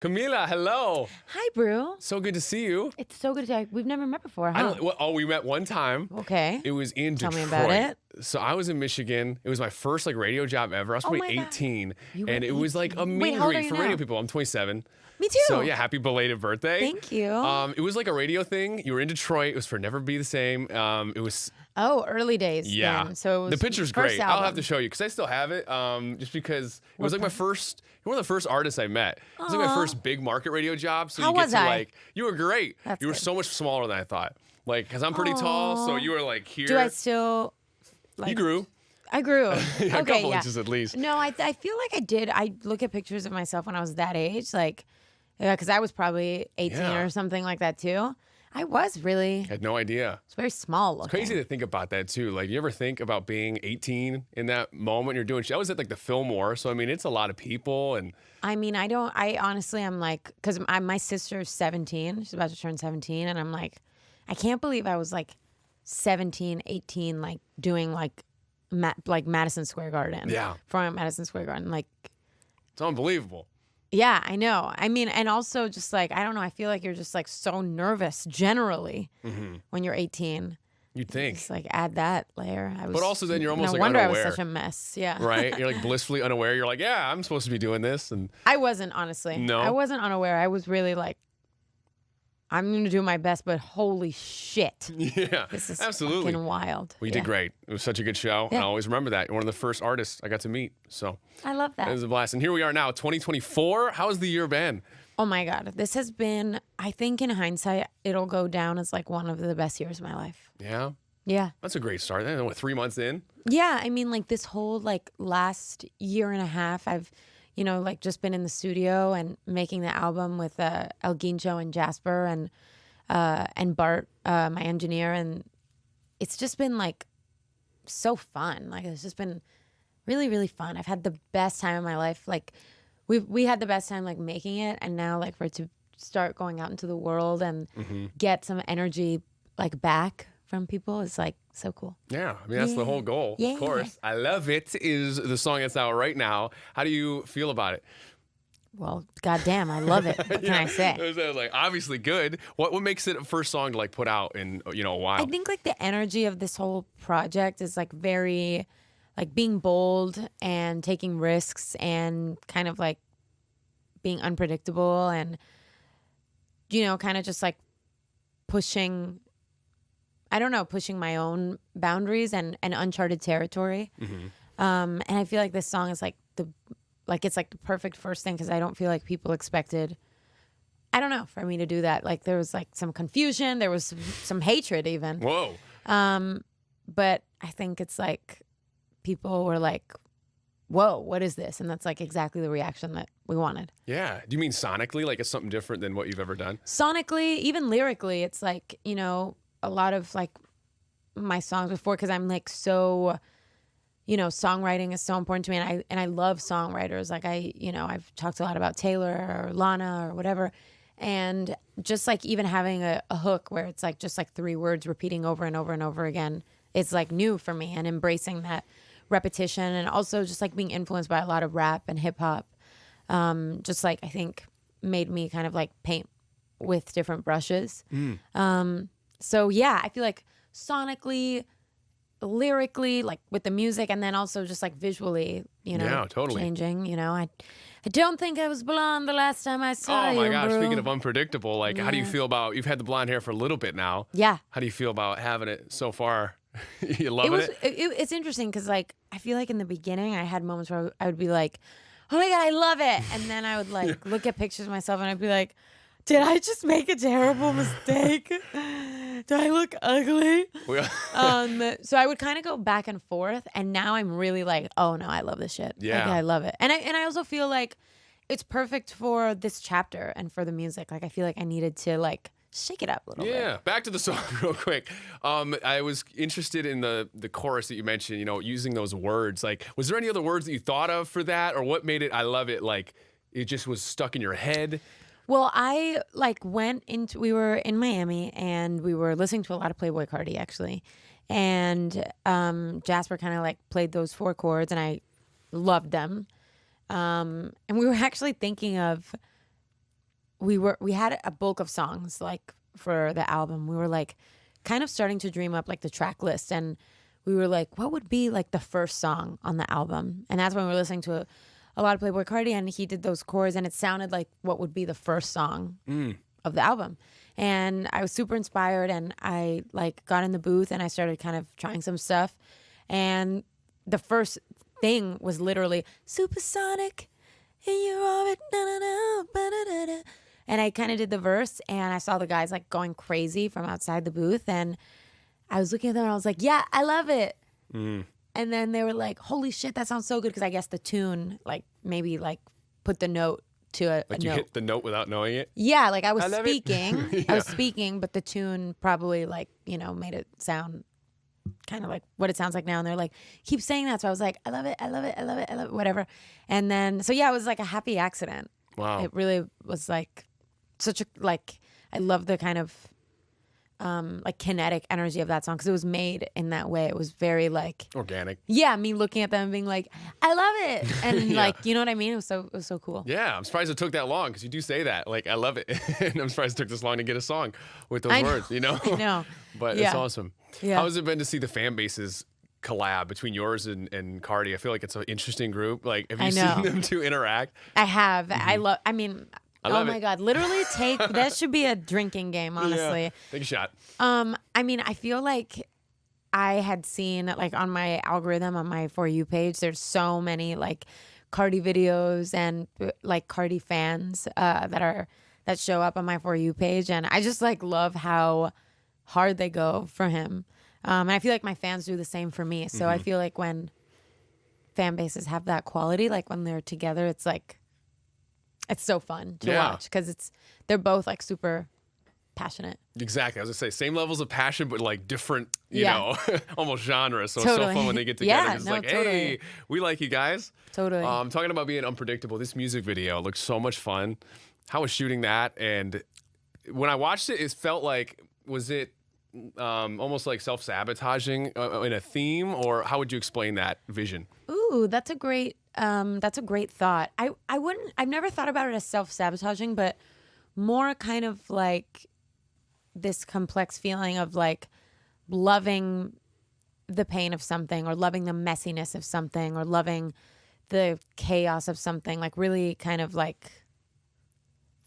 Camila, hello. Hi, Bru. So good to see you. It's so good to we've never met before, huh? We met one time. Okay. It was in Tell Detroit. me about it. So I was in Michigan. It was my first radio job ever. I was probably my God. 18. You were And it was like a 18? meet Wait, and how old greet are you for now? radio people. I'm 27. Me too. So yeah, happy belated birthday. Thank you. It was like a radio thing. You were in Detroit. It was for Never Be the Same. It was Early days. yeah. Then. So it was the picture's first great. I'll album. have to show you because I still have it. Just because it was like my first. You're one of the first artists I met. It was like my first big market radio job. So How you get was to I? you were great. That's you were good. so much smaller than I thought. Because I'm pretty tall, so you were like here. Do I still? You grew. I grew. Yeah, okay, a couple yeah. inches at least. No, I feel like I did. I look at pictures of myself when I was that age, because I was probably 18 Yeah. or something like that too. I was really. I had no idea. It's very small looking. Crazy to think about that too. Like, you ever think about being 18 in that moment you're doing? I was at the Fillmore, so I mean, it's a lot of people, and I mean, I honestly, I'm like, because my sister's 17. She's about to turn 17. And I'm like, I can't believe I was like 17, 18, like doing like Madison Square Garden. Yeah. Performing at Madison Square Garden. Like, it's unbelievable. yeah, I know. I mean, and also just like, I don't know, I feel like you're just like so nervous generally when you're 18. You'd think, Just like add that layer. but also then you're almost no like wonder unaware, I was such a mess. Yeah. right? You're like blissfully unaware. You're like, yeah, I'm supposed to be doing this, and I wasn't, honestly. No? I wasn't unaware. I was really like, I'm going to do my best, but holy shit. yeah, This is absolutely. fucking wild. We Yeah. did great. It was such a good show, and Yeah. I always remember that. You're one of the first artists I got to meet, so I love it that. was a blast. And here we are now, 2024. How has the year been? Oh my God. This has been, I think in hindsight, it'll go down as like one of the best years of my life. Yeah, Yeah. that's a great start. What, 3 months in? Yeah. I mean, like this whole like last year and a half, I've, like just been in the studio and making the album with El Guincho and Jasper and Bart, my engineer. And it's just been like so fun. Like it's just been really, really fun. I've had the best time of my life. Like we had the best time like making it, and now like for it to start going out into the world and get some energy like back from people is like so cool. Yeah, I mean, that's the whole goal, Yeah. of course. I Love It is the song that's out right now. How do you feel about it? Well, goddamn, I love it. What can I say? It was like obviously good. What makes it a first song to like put out in a while? I think like the energy of this whole project is like very like being bold and taking risks and kind of like being unpredictable and kind of just like pushing my own boundaries and uncharted territory. And I feel like this song is like it's like the perfect first thing because I don't feel like people expected, I don't know, for me to do that. Like there was like some confusion, there was some hatred even. Whoa. But I think it's like people were like, whoa, what is this? And that's like exactly the reaction that we wanted. Yeah. Do you mean sonically? Like it's something different than what you've ever done? Sonically, even lyrically, it's like, a lot of like my songs before, because I'm like so, songwriting is so important to me, and I love songwriters. Like I've talked a lot about Taylor or Lana or whatever, and just like even having a hook where it's like just like 3 words repeating over and over and over again, it's like new for me, and embracing that repetition, and also just like being influenced by a lot of rap and hip hop, just like I think made me kind of like paint with different brushes. So yeah, I feel like sonically, lyrically, like with the music, and then also just like visually, Yeah, totally. changing. I don't think I was blonde the last time I saw you. Oh my gosh, Bru. speaking of unpredictable, like how do you feel about, you've had the blonde hair for a little bit now. Yeah. How do you feel about having it so far? You loving it? It's interesting because like I feel like in the beginning I had moments where I would be like, oh my God, I love it, and then I would like look at pictures of myself and I'd be like, did I just make a terrible mistake? Do I look ugly? So I would kind of go back and forth, and now I'm really like, oh no, I love this shit. Yeah. Like, I love it, and I also feel like it's perfect for this chapter and for the music. Like I feel like I needed to like shake it up a little bit. Yeah, back to the song real quick. I was interested in the chorus that you mentioned, using those words. Like, was there any other words that you thought of for that, or what made it, I love it, like it just was stuck in your head? Well, I like we were in Miami and we were listening to a lot of Playboi Carti actually. And Jasper kind of like played those 4 chords and I loved them. And we were actually thinking of we had a bulk of songs like for the album. We were like kind of starting to dream up like the track list, and we were like, what would be like the first song on the album? And that's when we were listening to a lot of Playboi Carti, and he did those chords, and it sounded like what would be the first song of the album. And I was super inspired, and I like got in the booth and I started kind of trying some stuff. And the first thing was literally supersonic in your orbit, na, na, na, ba, da, da, da. And I kind of did the verse, and I saw the guys like going crazy from outside the booth, and I was looking at them and I was like, yeah, I love it. And then they were like, holy shit, that sounds so good. Because I guess the tune, like, maybe, like, put the note to a Like you note. hit the note without knowing it? Yeah, like, I was love it. speaking. Yeah. I was speaking, but the tune probably, like, you know, made it sound kind of like what it sounds like now. And they're like, keep saying that. So I was like, I love it, I love it, I love it, I love it, whatever. And then, so yeah, it was like a happy accident. Wow. It really was like such a, like, I love the kind of, like kinetic energy of that song because it was made in that way. It was very like Organic. yeah, me looking at them and being like, I love it, and Yeah. like, you know what I mean? It was so cool. Yeah, I'm surprised it took that long because you do say that. Like, I love it. And I'm surprised it took this long to get a song with those I know. words, you know? I know. But Yeah. it's awesome. Yeah. How has it been to see the fan bases collab between yours and Cardi? I feel like it's an interesting group. Like, have you I know. seen them two interact? I have. I love. I mean, I oh love my it. god, literally take that should be a drinking game, honestly. Yeah. Take a shot. I mean, I feel like I had seen like on my algorithm on my For You page, there's so many like Cardi videos and like Cardi fans that show up on my For You page, and I just like love how hard they go for him. And I feel like my fans do the same for me. So I feel like when fan bases have that quality, like when they're together, it's like it's so fun to Yeah. watch because they're both like super passionate. Exactly. I was gonna say same levels of passion, but like different, you Yeah. know, almost genres. So it's so Totally. fun when they get together. Yeah, It's no, like, totally. hey, we like you guys. Totally. Talking about being unpredictable, this music video looks so much fun. How was shooting that? And when I watched it, it felt like, was it almost like self-sabotaging in a theme, or how would you explain that vision? Ooh, that's a great thought. I've never thought about it as self-sabotaging, but more kind of like this complex feeling of like loving the pain of something, or loving the messiness of something, or loving the chaos of something, like really kind of like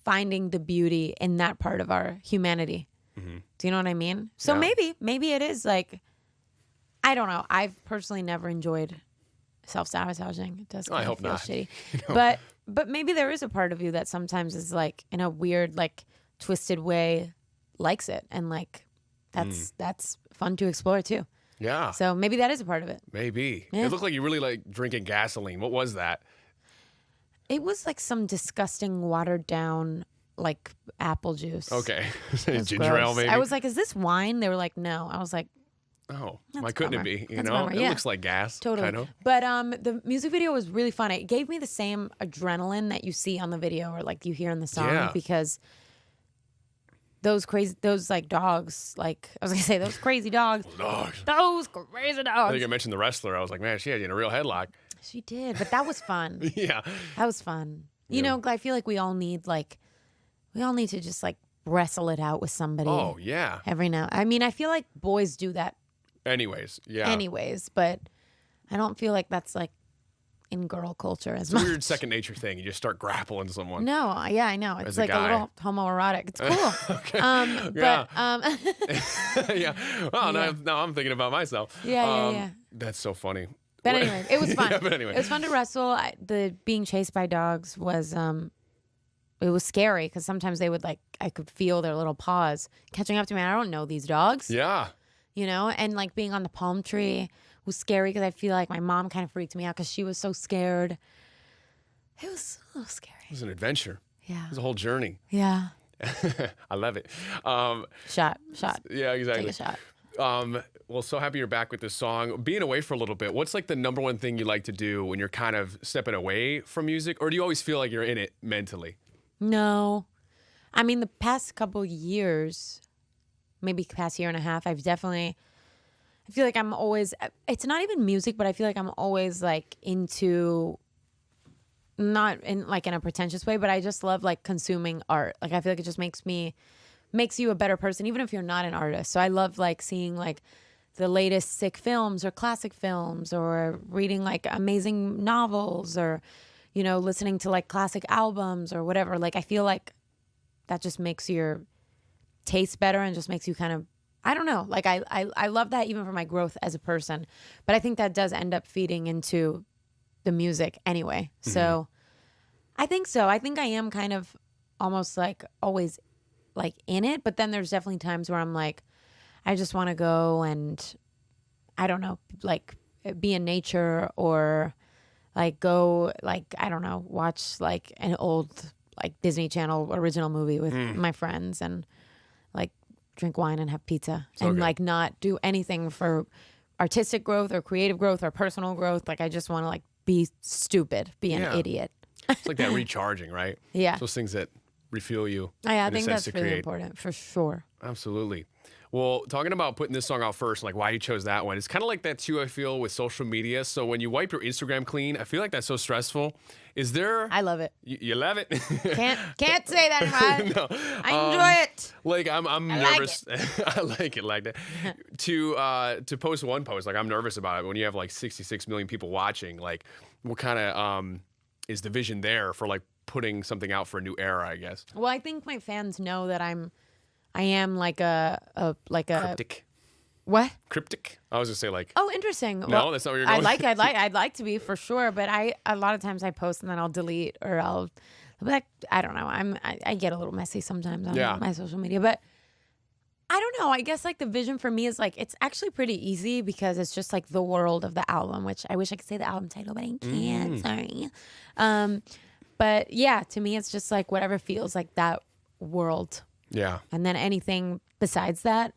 finding the beauty in that part of our humanity. Do you know what I mean? So Yeah. maybe it is like, I don't know. I've personally never enjoyed self-sabotaging. It does I kind of hope feel not. shitty. You know? But maybe there is a part of you that sometimes is like in a weird, like twisted way likes it, and like that's fun to explore too. Yeah, So maybe that is a part of it. maybe. Yeah. It looked like you really like drinking gasoline. What was that? It was like some disgusting watered down like apple juice. Okay. It was Ginger ale, gross. maybe? I was like, is this wine? They were like, no. I was like, oh, That's why a couldn't bummer. it be? You That's a know, bummer, it yeah. looks like gas. totally. Kind of. But the music video was really fun. It gave me the same adrenaline that you see on the video or like you hear in the song, Yeah. because those like dogs, like I was gonna say those crazy dogs, Dogs. those crazy I dogs. think I mentioned the wrestler. I was like, man, she had you in a real headlock. She did, but that was fun. Yeah. That was fun. You Yeah. know, I feel like we all need to just like wrestle it out with somebody. Oh, yeah. Every now. I mean, I feel like boys do that Anyways, yeah. anyways, but I don't feel like that's like in girl culture as It's a much. weird second nature thing. You just start grappling someone. No, yeah, I know. As It's a like a guy. little homoerotic. It's cool. Okay. But Yeah. Well, Yeah. now I'm thinking about myself. Yeah. That's so funny. But What- anyway, it was fun. Yeah, but anyway. It was fun to wrestle. The being chased by dogs was it was scary because sometimes they would like, I could feel their little paws catching up to me. I don't know these dogs, Yeah. you know, and like being on the palm tree was scary because I feel like my mom kind of freaked me out because she was so scared. It was a little scary. It was an adventure. Yeah. It was a whole journey. Yeah. I love it. Shot. Yeah, exactly. Take a shot. Well, so happy you're back with this song. Being away for a little bit, what's like the number one thing you like to do when you're kind of stepping away from music? Or do you always feel like you're in it mentally? No. I mean, the past couple years, maybe past year and a half, I feel like I'm always, it's not even music, but I feel like I'm always like into not in like in a pretentious way, but I just love like consuming art. Like I feel like it just makes you a better person, even if you're not an artist. So I love like seeing like the latest sick films or classic films, or reading like amazing novels, or, you know, listening to like classic albums or whatever. Like I feel like that just makes your taste better and just makes you kind of, I don't know. Like I love that even for my growth as a person, but I think that does end up feeding into the music anyway. So I think so. I think I am kind of almost like always like in it, but then there's definitely times where I'm like, I just want to go and I don't know, like be in nature, or like go like, I don't know, watch like an old like Disney Channel original movie with my friends, and like drink wine and have pizza, and like not do anything for artistic growth or creative growth or personal growth. Like I just want to like be stupid, be an idiot. It's like that recharging, right? Yeah. Those things that refuel you. I think that's really important for sure. Absolutely. Well, talking about putting this song out first, like why you chose that one, it's kind of like that too, I feel, with social media. So when you wipe your Instagram clean, I feel like that's so stressful. Is there... I love it. You love it? Can't say that, right? No. I enjoy it. Like I'm nervous. I like it like that. To post one post, like I'm nervous about it. When you have like 66 million people watching, like what kind of is the vision there for like putting something out for a new era, I guess? Well, I think my fans know that I am like a Cryptic. What? Cryptic? I was gonna say like. Oh, interesting. No, well, that's not what you're going. I'd like to be for sure, but a lot of times I post and then I'll delete, or I'll be like, I don't know. I get a little messy sometimes on my social media, but I don't know. I guess like the vision for me is like, it's actually pretty easy because it's just like the world of the album, which I wish I could say the album title, but I can't. Sorry. But yeah, to me, it's just like whatever feels like that world. Yeah. And then anything besides that,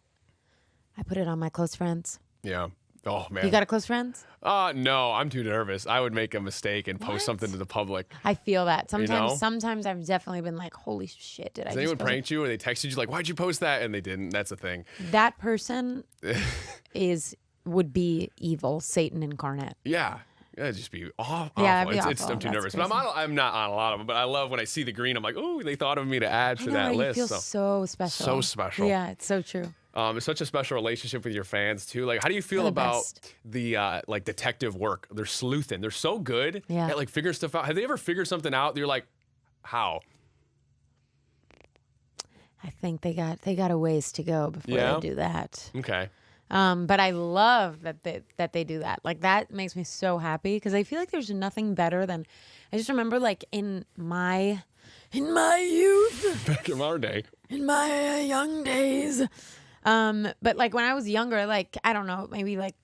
I put it on my close friends. Yeah. Oh, man. You got a close friends? No, I'm too nervous. I would make a mistake and post something to the public. I feel that. Sometimes You know? sometimes I've definitely been like, holy shit, did I Has just anyone post pranked you or they texted you like, why'd you post that? And they didn't. That's the thing. That person would be evil, Satan incarnate. Yeah. It'd just be awful. Yeah, it'd be I'm awful. too That's nervous. crazy. But I'm not on a lot of them. But I love when I see the green. I'm like, oh, they thought of me to add to that You list. feel so special. So special. Yeah, it's so true. It's such a special relationship with your fans too. Like, how do you feel They're the about best. the like detective work? They're sleuthing. They're so good at like figuring stuff out. Have they ever figured something out that you're like, how? I think they got a ways to go before they do that. Okay. But I love that they do that. Like that makes me so happy because I feel like there's nothing better than. I just remember like in my youth, Back in our day. in my young days. But like when I was younger, like I don't know, maybe like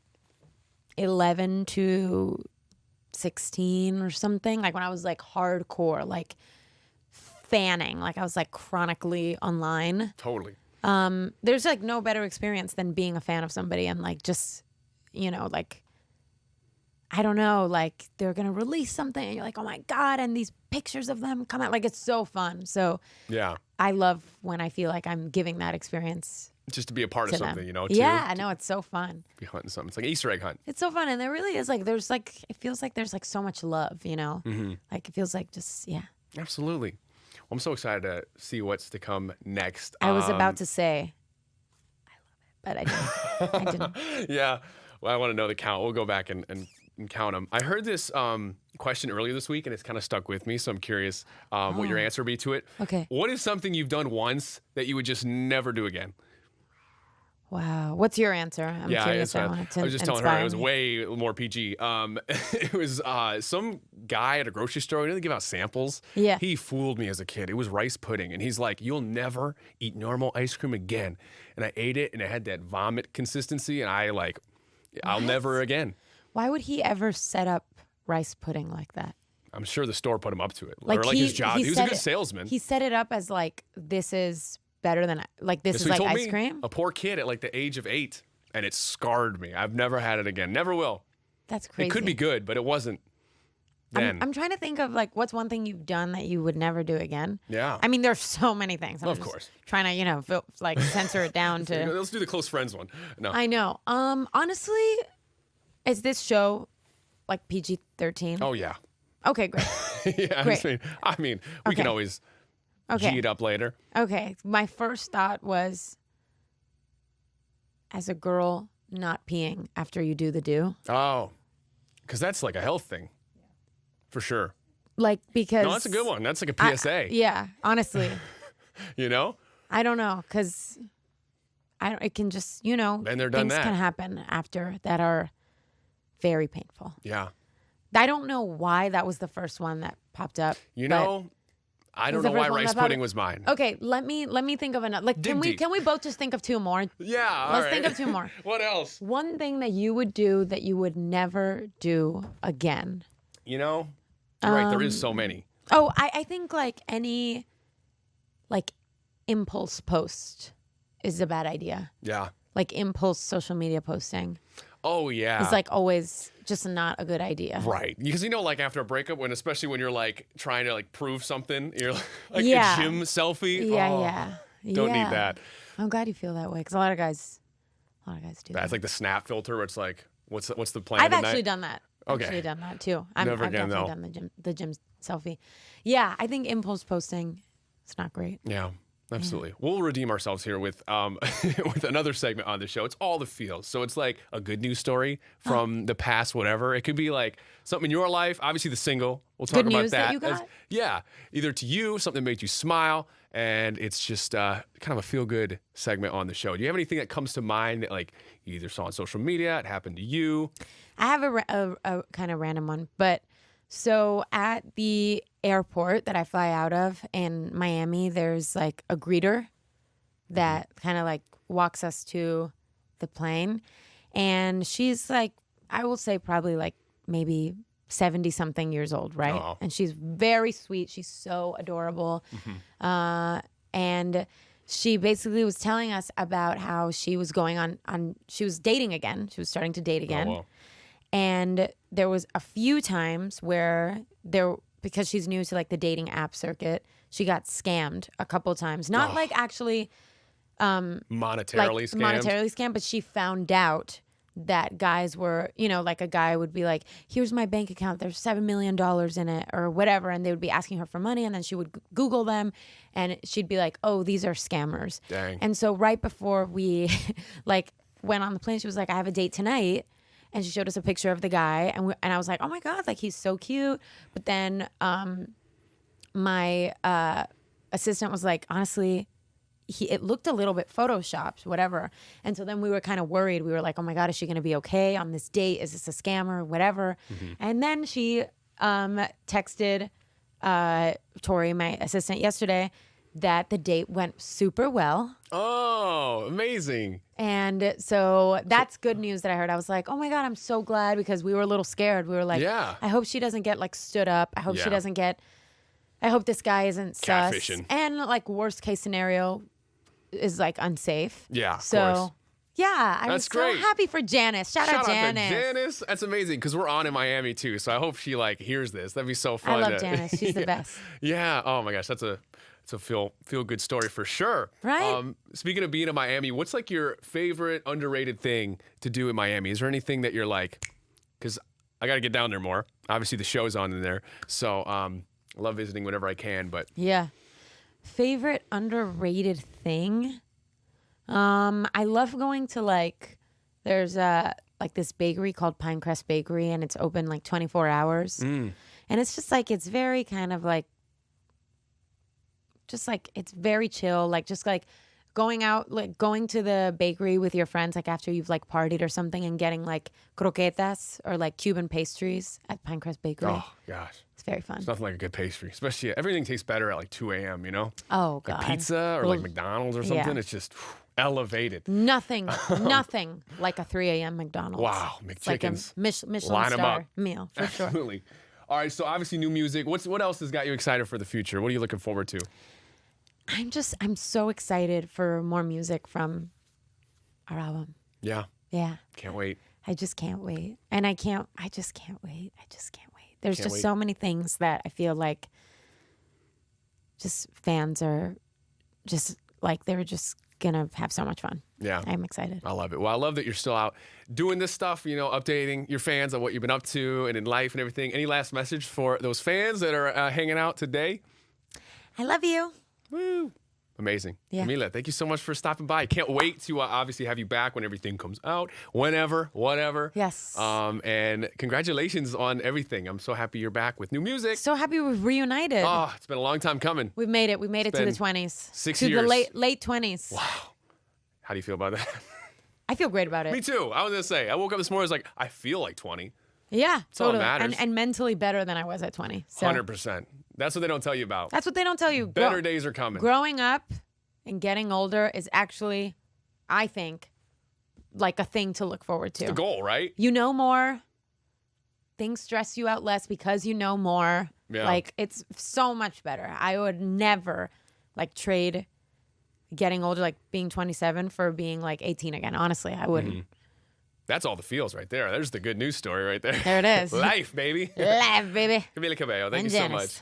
11 to 16 or something. Like when I was like hardcore, like fanning, like I was like chronically online. Totally. There's like no better experience than being a fan of somebody and like just, you know, like I don't know, like they're gonna release something and you're like, oh my God, and these pictures of them come out. Like it's so fun. So yeah, I love when I feel like I'm giving that experience. Just to be a part of something, them. you know? Yeah, I know, it's so fun. Be hunting something. It's like an Easter egg hunt. It's so fun. And there really is like, there's like, it feels like there's like so much love, you know? Mm-hmm. Like it feels like just, yeah. Absolutely. Well, I'm so excited to see what's to come next. I was about to say, I love it, but I didn't. Yeah. Well, I want to know the count. We'll go back and count them. I heard this question earlier this week, and it's kind of stuck with me, so I'm curious what your answer would be to it. Okay. What is something you've done once that you would just never do again? Wow. What's your answer? I'm curious. I want to was just telling her it was me. way more PG. It was some guy at a grocery store. You know, they give out samples. Yeah. He fooled me as a kid. It was rice pudding, and he's like, "You'll never eat normal ice cream again." And I ate it, and it had that vomit consistency, and I'll never again. Why would he ever set up rice pudding like that? I'm sure the store put him up to it, Like or like his job. He was a good salesman. He set it up as like, this is better than, like, this That's is what he like told ice me. cream? A poor kid at like the age of 8, and it scarred me. I've never had it again. Never will. That's crazy. It could be good, but it wasn't then. I'm trying to think of like, what's one thing you've done that you would never do again? Yeah. I mean, there's so many things. I'm Of just course. Trying to, you know, like censor it down to. Let's do the close friends one. No. I know. Honestly, is this show like PG-13? Oh yeah. Okay, great. Yeah, Great. I mean, we can Okay. always Okay. G it up later. Okay. My first thought was, as a girl, not peeing after you do the do. Oh, because that's like a health thing, for sure. Like, because. No, that's a good one. That's like a PSA. Yeah, honestly. You know? I don't know, because it can just, Been there, done things that. can happen after that are very painful. Yeah. I don't know why that was the first one that popped up. You but- know, I don't Was the know why first one rice that popped pudding up? was mine. Okay, let me think of another. Like, Dig deep. can we both just think of two more? Yeah, all Let's right. think of two more. What else? One thing that you would do that you would never do again. You know, you're right. There is so many. Oh, I think like any like impulse post is a bad idea. Yeah. Like impulse social media posting Oh, yeah. is like always just not a good idea. Right. Because, like after a breakup, especially when you're like trying to like prove something, you're like Yeah. a gym selfie. Yeah, Oh, yeah. Don't Yeah. need that. I'm glad you feel that way because a lot of guys do That's that. like the snap filter where it's like, what's the plan I've tonight? actually done that. Okay. Actually done that too. Never I've again, definitely though. done the gym selfie. Yeah, I think impulse posting it's not great. Yeah, absolutely. We'll redeem ourselves here with with another segment on the show. It's all the feels. So it's like a good news story from the past, whatever. It could be like something in your life. Obviously, the single. We'll talk Good about news that you got? Yeah, either to you, something that made you smile, and it's just kind of a feel good segment on the show. Do you have anything that comes to mind that like you either saw on social media, it happened to you? I have a kind of random one, but so at the airport that I fly out of in Miami, there's like a greeter that kind of like walks us to the plane, and she's like, I will say probably like maybe 70 something years old, right? Oh. And she's very sweet. She's so adorable. And she basically was telling us about how she was going on she was dating again. She was starting to date again. Oh, wow. And there was a few times where because she's new to like the dating app circuit, she got scammed a couple times. Not like actually Monetarily scammed. monetarily scammed, but she found out that guys were, like a guy would be like, here's my bank account, there's $7 million in it or whatever. And they would be asking her for money. And then she would Google them and she'd be like, oh, these are scammers. Dang. And so right before we like went on the plane, she was like, I have a date tonight. And she showed us a picture of the guy. And I was like, oh my God, like he's so cute. But then my assistant was like, honestly, it looked a little bit photoshopped, whatever. And so then we were kind of worried. We were like, oh my God, is she going to be okay on this date? Is this a scammer? Whatever. And then she texted Tori, my assistant, yesterday that the date went super well. Oh, amazing. And so that's good news that I heard. I was like, oh my God, I'm so glad because we were a little scared. We were like, Yeah. I hope she doesn't get like stood up. I hope Yeah. she doesn't I hope this guy isn't sus. Catfishing. And like worst case scenario is like unsafe. Yeah, of So course. yeah, I was That's great. so happy for Janice. Shout out to Janice. Janice. That's amazing because we're on in Miami too. So I hope she like hears this. That'd be so I fun. love Janice. She's the best. Yeah. Oh my gosh, that's a feel good story for sure. Right? Speaking of being in Miami, what's like your favorite underrated thing to do in Miami? Is there anything that you're like? Because I got to get down there more. Obviously, the show's on in there, so I love visiting whenever I can. But Yeah. Favorite underrated thing? I love going to like there's like this bakery called Pinecrest Bakery and it's open like 24 hours. And it's just like it's very kind of like just like it's very chill, like just like going out, like going to the bakery with your friends like after you've like partied or something and getting like croquetas or like Cuban pastries at Pinecrest Bakery. oh gosh, It's very fun. it's nothing like a good pastry. Especially everything tastes better at like 2 a.m. You know, Oh God. pizza or like McDonald's or something. yeah. It's just elevated. Nothing like a 3 a.m. McDonald's. Wow, It's like a McChickens. Michelin Line 'em star up. meal for sure. Absolutely. All right, so obviously new music. What else has got you excited for the future? What are you looking forward to? I'm so excited for more music from our album. Yeah, Yeah. can't wait. I just can't wait. And I just can't wait. I just can't wait. There's Can't just wait. so many things that I feel like just fans are just like they're just gonna have so much fun. Yeah. I'm excited. I love it. Well, I love that you're still out doing this stuff, you know, updating your fans on what you've been up to and in life and everything. Any last message for those fans that are hanging out today? I love you. Woo. Amazing. Yeah. Camila, thank you so much for stopping by. Can't wait to obviously have you back when everything comes out, whenever, whatever. Yes. And congratulations on everything. I'm so happy you're back with new music. So happy we've reunited. Oh, it's been a long time coming. We've made it. We made it to the been 20s. 6 to years. the late 20s. Wow. How do you feel about that? I feel great about it. Me too. I was going to say, I woke up this morning, I was like, I feel like 20. Yeah, all that totally. matters. And mentally better than I was at 20. So 100%. That's what they don't tell you about. that's what they don't tell you. Better days are coming. Growing up and getting older is actually, I think, like a thing to look forward to. The goal, right? You know more. Things stress you out less because you know more. Yeah. Like, it's so much better. I would never, like, trade getting older, like being 27 for being, like, 18 again. Honestly, I wouldn't. That's all the feels right there. There's the good news story right there. There it is. Life, baby. Life, baby. Camila Cabello, thank And you so Janice. much.